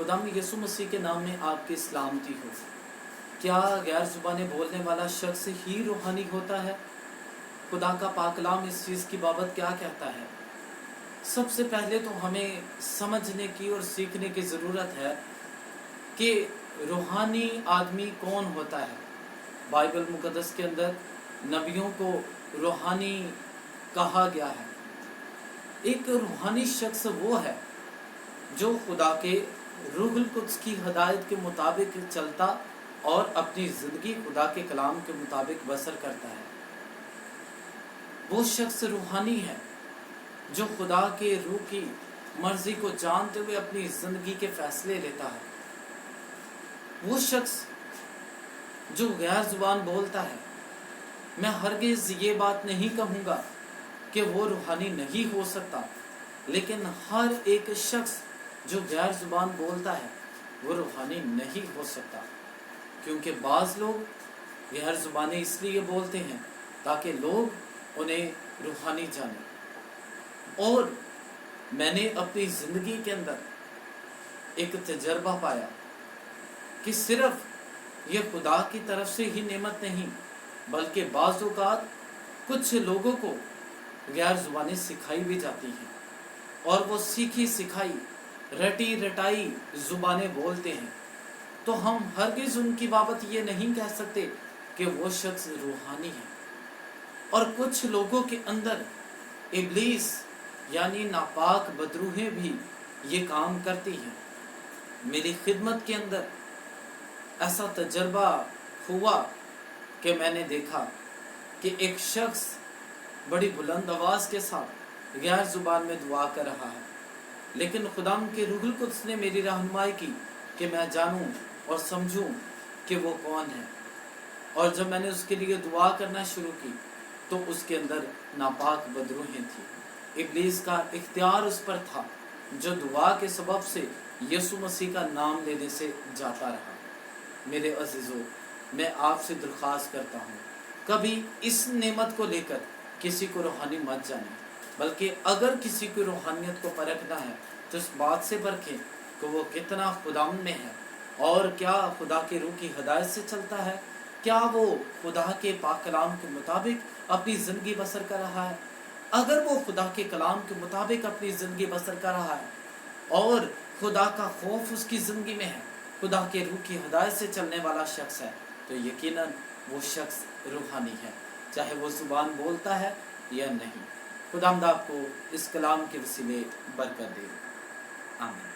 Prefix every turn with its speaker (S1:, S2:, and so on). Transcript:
S1: खुदाम यसु मसीह के नाम में आपकी सलामती हो। क्या गैर ज़ुबानें बोलने वाला शख्स ही रूहानी होता है? खुदा का पाक कलाम इस चीज़ की बाबत क्या कहता है? सबसे पहले तो हमें समझने की और सीखने की ज़रूरत है कि रूहानी आदमी कौन होता है। बाइबल मुक़द्दस के अंदर नबियों को रूहानी कहा गया है। एक रूहानी शख्स वो है जो खुदा के रूहुल कुद्स की हदायत के मुताबिक चलता और अपनी ज़िंदगी खुदा के कलाम के मुताबिक बसर करता है। वो शख्स रूहानी है जो खुदा के रूह की मर्जी को जानते हुए अपनी ज़िंदगी के फैसले लेता है। वो शख्स जो गैर ज़ुबान बोलता है, मैं हरगिज़ ये बात नहीं कहूँगा कि वो रूहानी नहीं हो सकता, लेकिन हर एक शख्स जो गैर ज़ुबान बोलता है वो रूहानी नहीं हो सकता, क्योंकि बाज़ लोग गैर ज़ुबानी इसलिए बोलते हैं ताकि लोग उन्हें रूहानी जाने। और मैंने अपनी ज़िंदगी के अंदर एक तजर्बा पाया कि सिर्फ ये खुदा की तरफ से ही नेमत नहीं, बल्कि बाज़ औक़ात कुछ लोगों को गैर ज़ुबानी सिखाई भी जाती हैं और वो सीखी सिखाई रटी रटाई ज़ुबानें बोलते हैं। तो हम हरगिज़ उनकी बाबत ये नहीं कह सकते कि वो शख्स रूहानी है। और कुछ लोगों के अंदर इब्लीस यानी नापाक बदरूहें भी ये काम करती हैं। मेरी खिदमत के अंदर ऐसा तजर्बा हुआ कि मैंने देखा कि एक शख्स बड़ी बुलंद आवाज़ के साथ गैर ज़ुबान में दुआ कर रहा है, लेकिन खुदाम के रूहुल कुद्स ने मेरी रहनुमाई की कि मैं जानूं और समझूं कि वो कौन है। और जब मैंने उसके लिए दुआ करना शुरू की तो उसके अंदर नापाक बदरूहें थी। इब्लीस का इख्तियार उस पर था जो दुआ के सबब से यसु मसीह का नाम लेने से जाता रहा। मेरे अज़ीज़ों, मैं आपसे दरख्वास्त करता हूँ, कभी इस नेमत को लेकर किसी को रूहानी मत जाने, बल्कि अगर किसी को रूहानियत को परखना है तो इस बात से परखें कि वो कितना खुदा में है और क्या खुदा के रूह की हदायत से चलता है, क्या वो खुदा के पाक कलाम के मुताबिक अपनी ज़िंदगी बसर कर रहा है। अगर वो खुदा के कलाम के मुताबिक अपनी ज़िंदगी बसर कर रहा है और खुदा का खौफ उसकी ज़िंदगी में है, खुदा के रूह की हदायत से चलने वाला शख्स है, तो यकीनन वो शख्स रूहानी है, चाहे वो ज़ुबान बोलता है या नहीं। खुदावंद आपको इस कलाम के वसीले बरकत दे। आमीन।